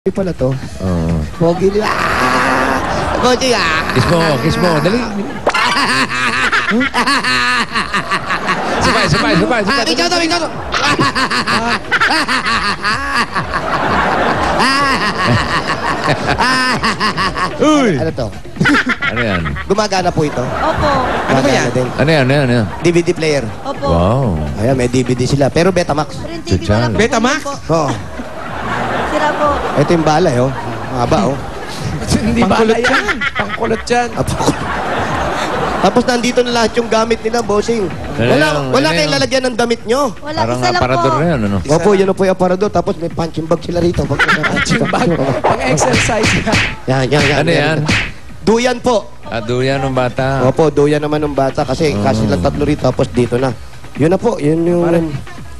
pala to. Oo. Pogi niya. Pogi Kiss mo. Dali. Sabay. Ikaw to. Uy! Ano to? Ano yan? Gumagana po ito. Opo. Ano ba yan? Ano yan? DVD player. Opo. Wow. Ayan, may DVD sila. Pero Betamax. Pero yung TV wala po. Betamax? Oo. Sira po. Ito yung balay, oh. Mahaba, oh. Hindi ba yan? Pangkulot yan. Tapos nandito na lahat yung gamit nila, bossing. Wala kayong lalagyan ng damit nyo. Wala, Parang isa lang aparador po. na yan, ano? Opo, yun po yung aparador. Tapos may punching bag sila rito. Punching bag. Pang-exercise yan. Yan. Ano yan? Duyan po. Duyan ng bata. Opo, duyan naman ng bata. Kasi lang tatlo rito. Tapos dito na. Yun na po. Yun yung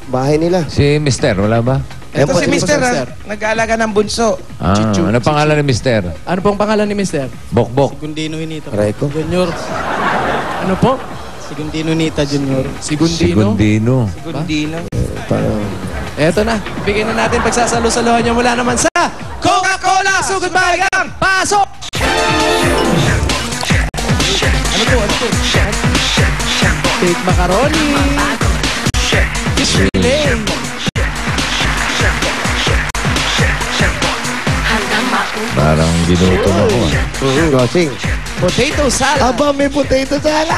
bahay nila. Si Mister, wala ba? Ito si Mister, nag-aalaga ng bunso. Ano pangalan ni Mister? Ano pong pangalan ni Mister? Bokbok. Segundino Hinita. Reko. Junior. Ano po? Segundino Nita Junior. Segundino? Gundino. Eto na. Bigyan na natin pagsasalo-saluhan niyo mula naman sa Coca-Cola! Sugod Bahagang! Pasok! Ano po? Cake macaroni. Fish fillet. Parang ginuto na ko. Bossing. Potato salad. Aba, may potato salad.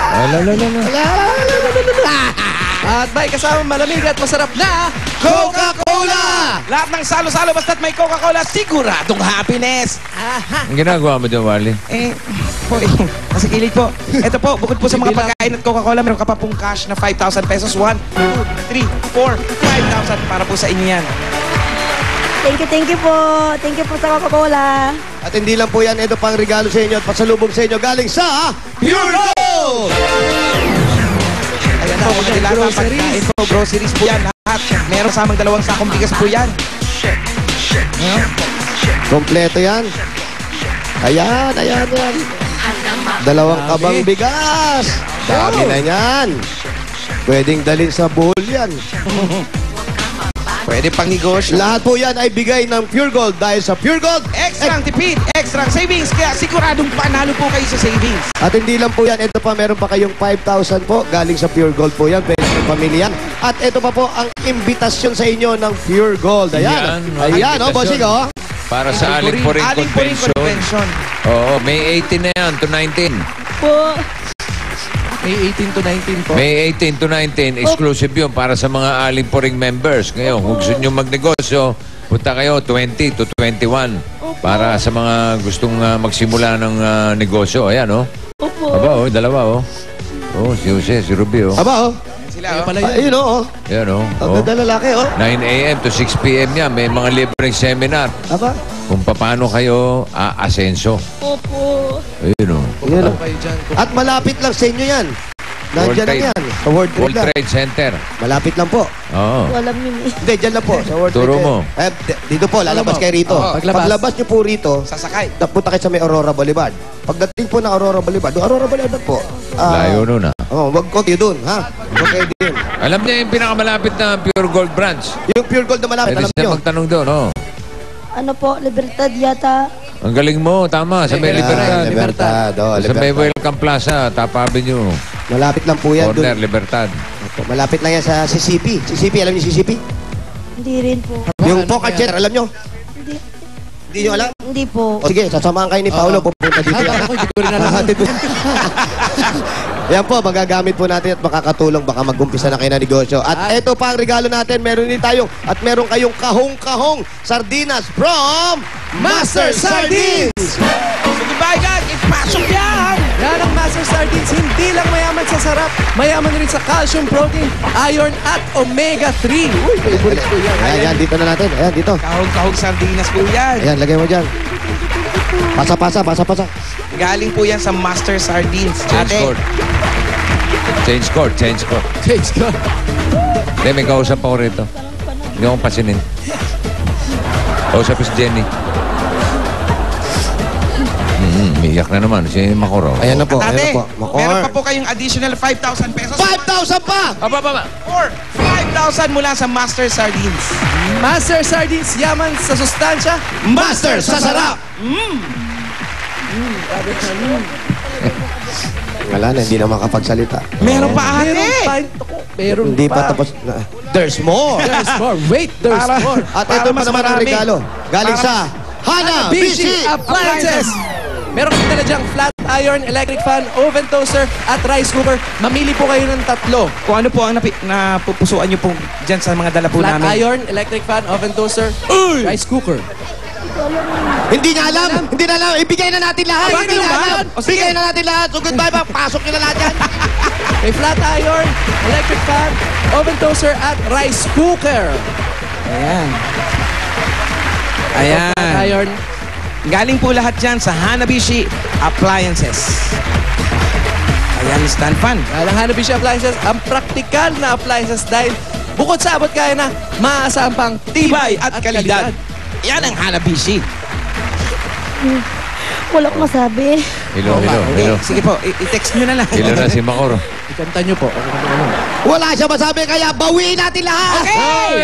At may kasama malamig at masarap na Coca-Cola! Lahat ng salo-salo basta't may Coca-Cola, siguradong happiness. Ang ginagawa mo dyan, Wally? Nasa kilid po. Ito po, bukod po sa mga pagkain at Coca-Cola, meron ka pa pong cash na 5,000 pesos. 1, 2, 3, 4, 5,000 para po sa inyo yan. Thank you po. Thank you po sa Coca-Cola. At hindi lang po yan, ito pang regalo sa inyo at pasalubong sa inyo galing sa Pure Gold! Ayan na, mga lahat ng pagkain po, groceries po yan, lahat. Meron samang 2 sakong bigas po yan. Kompleto yan. Ayan. 2 kabang bigas. Dami na yan. Pwedeng dalhin sa bowl yan. Pwede pang negosyo. Lahat po yan ay bigay ng Pure Gold dahil sa Pure Gold. Extra tipid, extra savings, kaya siguradong panalo po kayo sa savings. At hindi lang po yan, ito pa meron pa kayong 5,000 po galing sa Pure Gold po yan, pwede sa pamilya. At ito pa po ang imbitasyon sa inyo ng Pure Gold. Ayan, bossing, oh. Para sa Aling-Puring Convention. Oo, May 18 na yan to 19. Po. May 18 to 19 po. May 18 to 19, exclusive yun para sa mga Aling-Puring members. Ngayon, kung gusto nyo magnegosyo, punta kayo 20 to 21 para sa mga gustong magsimula ng negosyo. Ayan, oh. Opo. Aba, oh, 2, oh. Oh, si Jose, si Ruby, oh. Aba, oh. Sila, Pala yun. Ayun, oh. Ayan, oh. Ang ganda lalaki, oh. 9 a.m. to 6 p.m. yan. May mga libreng seminar Aba. kung paano kayo aasenso. Opo. Ayun, oh. Yan, oh. Kayo dyan. At malapit lang sa inyo yan. Nandiyan lang yan. Sa World World Trade lang. Trade Center. Malapit lang po. Oo. Walang yun eh. Hindi, dyan lang po. Sa World Turo Trade mo. Dito po, lalabas kayo rito. Oo, Paglabas nyo po rito, sasakay. napunta kayo sa may Aurora Boulevard. Pagdating po na Aurora Boulevard, Aurora Boulevard po. Layo nun, ah. Wag ko kayo dun, ha? Wag kayo dun. Alam niya yung pinakamalapit na Pure Gold branch. Yung Pure Gold na malapit, Pwede alam siya nyo. magtanong doon, oh. Ano po, Libertad yata. Ang galing mo, tama. Sa may Libertad. Libertad. Oh, Sa may Libertad. Welcome Plaza, Top Avenue. Malapit lang po yan Corner, dun. Libertad. Malapit lang yan sa CCP. CCP, alam niyo CCP? Hindi rin po. Yung Pocket Jet, alam nyo? Hindi. Hindi nyo alam? Hindi po. O sige, sasamahan kayo ni Paolo. Pupunta dito yan. Ako, hindi ko rin alam. Yan po, magagamit po natin at makakatulong. Baka mag-umpisa na kayo na negosyo. At ito pa ang regalo natin. Meron din tayo. At meron kayong kahong-kahong sardinas from Master Sardines! Sige ba, guys? Ipasok yan! Yan ang Master Sardines, hindi lang mayaman sa sarap, mayaman rin sa calcium, protein, iron at omega-3. Uy, favorite ko yan. Ayan, dito na natin. Ayan, dito. Kahog-kahog sardinas po yan. Ayan, lagay mo dyan. Pasa-pasa. Galing po yan sa Master Sardines. Change court. Change court. Change ko. Hindi, may kausap ako rito. Hindi akong pasinin. Kausap ko si Jenny. Iyak na naman si Makoro. Ayan na po, Ate, ayan na po. meron Makor. pa po kayong additional 5,000 pesos. 5,000 pa! Aba. Or 5,000 mula sa Master Sardines. Master Sardines, yaman sa sustansya. Master sa sarap! Wala na, hindi na makapagsalita. Meron pa Meron ate. pa. Ako, meron Hindi pa tapos. There's more! There's more. Wait, there's Para- more. At Para ito pa mas naman ang marami. regalo. Galing Para- sa Hana BC BC! Appliances. Meron kami na diyang flat iron, electric fan, oven toaster, at rice cooker. Mamili po kayo ng tatlo. Kung ano po ang napupusuan nyo po dyan sa mga dala po Flat namin. iron, electric fan, oven toaster, rice cooker. Hindi niya alam! Hindi na alam! Ibigay na natin lahat! Aba, Hindi ganun na ba? alam! O, sige. Bigay na natin lahat! So goodbye ba? Pasok nyo na lahat yan! May flat iron, electric fan, oven toaster, at rice cooker. Ayan. Flat Ayan. iron. Galing po lahat dyan sa Hanabishi Appliances. Ayan, stand fan. Ang Hanabishi Appliances, ang praktikal na appliances dahil bukod sa abot kaya na, maaasahan pang Tibay at kalidad. Yan ang Hanabishi. Wala akong masabi. Hello. Sige po, i-text nyo na lang. Hello na si Makoro. Ikanta nyo po. Ako naman ano. Wala siya masabi kaya bawiin natin lahat! Okay!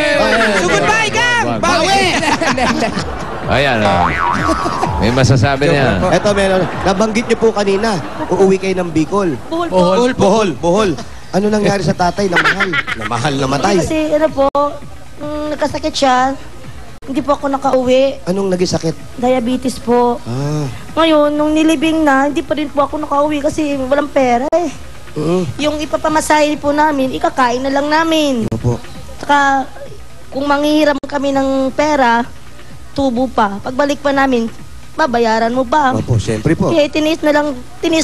So goodbye, gang! Bawi! Ayan. May masasabi na yan. Eto, meron. Nabanggit niyo po kanina, uuwi kayo ng Bicol. Buhol po. Bohol. Ano nangyari sa tatay? Namahal. Namahal, namatay. Kasi ano po, nagkasakit siya. Hindi po ako nakauwi. Anong naging sakit? Diabetes po. Ah. Ngayon, nung nilibing na, hindi pa rin po ako nakauwi kasi walang pera eh. Yung ipapamasahe po namin, ikakain na lang namin. Ano po? Saka, kung manghihiram kami ng pera, tubo pa. Pagbalik pa namin, babayaran mo ba? Opo, siyempre po. Kaya tinis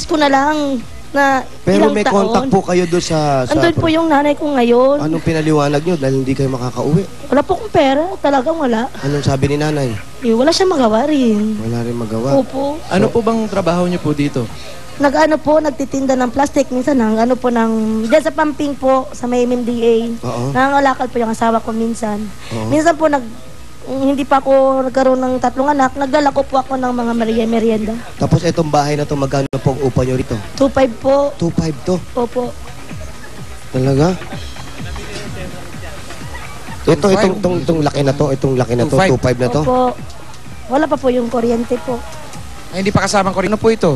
ko na lang na Pero ilang may taon. contact po kayo doon sa... Andun po yung nanay ko ngayon. Anong pinaliwanag nyo dahil hindi kayo makakauwi? Wala po akong pera. Talagang wala. Anong sabi ni nanay? Wala siya magawa rin. Wala rin magawa. Opo. Ano po bang trabaho nyo po dito? Nag-ano po, nagtitinda ng plastic. Minsan ano po ng... Diyan sa Pamping po, sa may MMDA. Oo. Nangangalakal po yung asawa ko minsan. Oo. Minsan po hindi pa ako nagkaroon ng 3 anak, nagdala ko po ako ng mga merienda. Tapos itong bahay na to magkano pong upa nyo rito? 2.5 po. 2.5 to. Opo. Talaga? Itong laki na to, 2.5. 2.5 na to. Opo. Wala pa po yung kuryente po. Ay, hindi pa kasama ko rin. Ano po ito?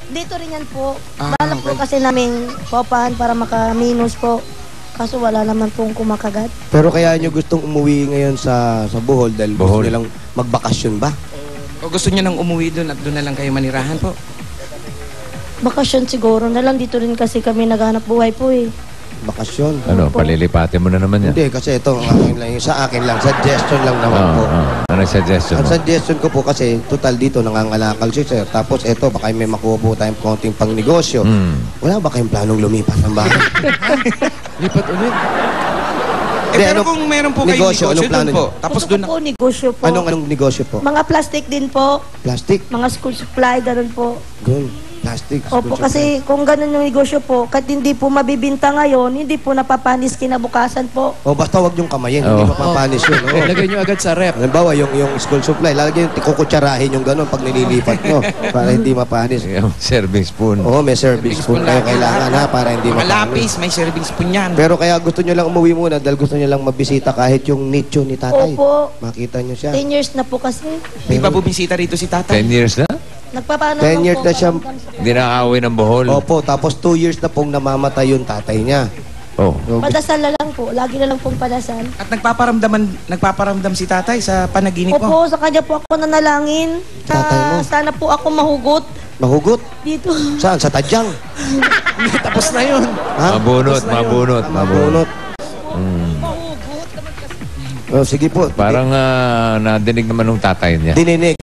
Dito rin yan po. Balak po kasi namin popahan para makaminus po. Kaso wala naman pong kumakagat. Pero kaya nyo gustong umuwi ngayon sa Bohol dahil gusto Bohol. nyo lang magbakasyon ba? O gusto niyo nang umuwi doon at doon na lang kayo manirahan po? Bakasyon siguro na lang. Dito rin kasi kami naghanap buhay po eh. Bakasyon. Ano, palilipatin mo na naman yan. Hindi, kasi ito ang akin lang, yung sa akin lang, suggestion lang naman po. Ano suggestion Ang mo? suggestion ko po kasi, total dito nangangalakal si sir. Tapos ito, baka may makuha po tayong konting pang negosyo. Wala ba kayong planong lumipat ng bahay? Lipat ulit. Eh, Hindi, pero ano- kung meron po kayong negosyo, negosyo anong plano doon po, niyo? tapos Gusto doon ko po negosyo po. Anong negosyo po? Mga plastic din po. Plastic? Mga school supply, ganun po. Gun. Plastic. Opo, school kasi kung ganun yung negosyo po, kahit hindi po mabibinta ngayon, hindi po napapanis kinabukasan po. supply. O basta wag yung kamayin, hindi Oo. mapapanis yun. Oo. Lagay nyo agad sa rep. Halimbawa, yung school supply, lalagyan yung kukutsarahin yung gano'n pag nililipat nyo para hindi mapanis. Yung serving spoon. Oo, may service Service spoon spoon kayo lagi. kailangan ha, para hindi mga mapanis. lapis, may serving spoon yan. Pero kaya gusto nyo lang umuwi muna dahil gusto nyo lang mabisita kahit yung nicho ni tatay. Opo. Makita nyo siya. 10 years na po kasi. May pa bubisita rito si 10 tatay. years na? Nagpapaano 10 years po na siya. Hindi nakaka-uwi ng Bohol. Opo, tapos 2 years na pong namamatay yung tatay niya. Oh. So, Padasal na lang po. Lagi na lang pong padasal. At nagpaparamdam si tatay sa panaginip mo. Opo, sa kanya po ako nanalangin. Tatay mo? Sana po ako mahugot mahugot. dito. Saan? Sa tadyang. Tapos na yun. Ha? Mabunot. Mabunot. Oh, sige po. Parang nadinig naman ng tatay niya. Dininig.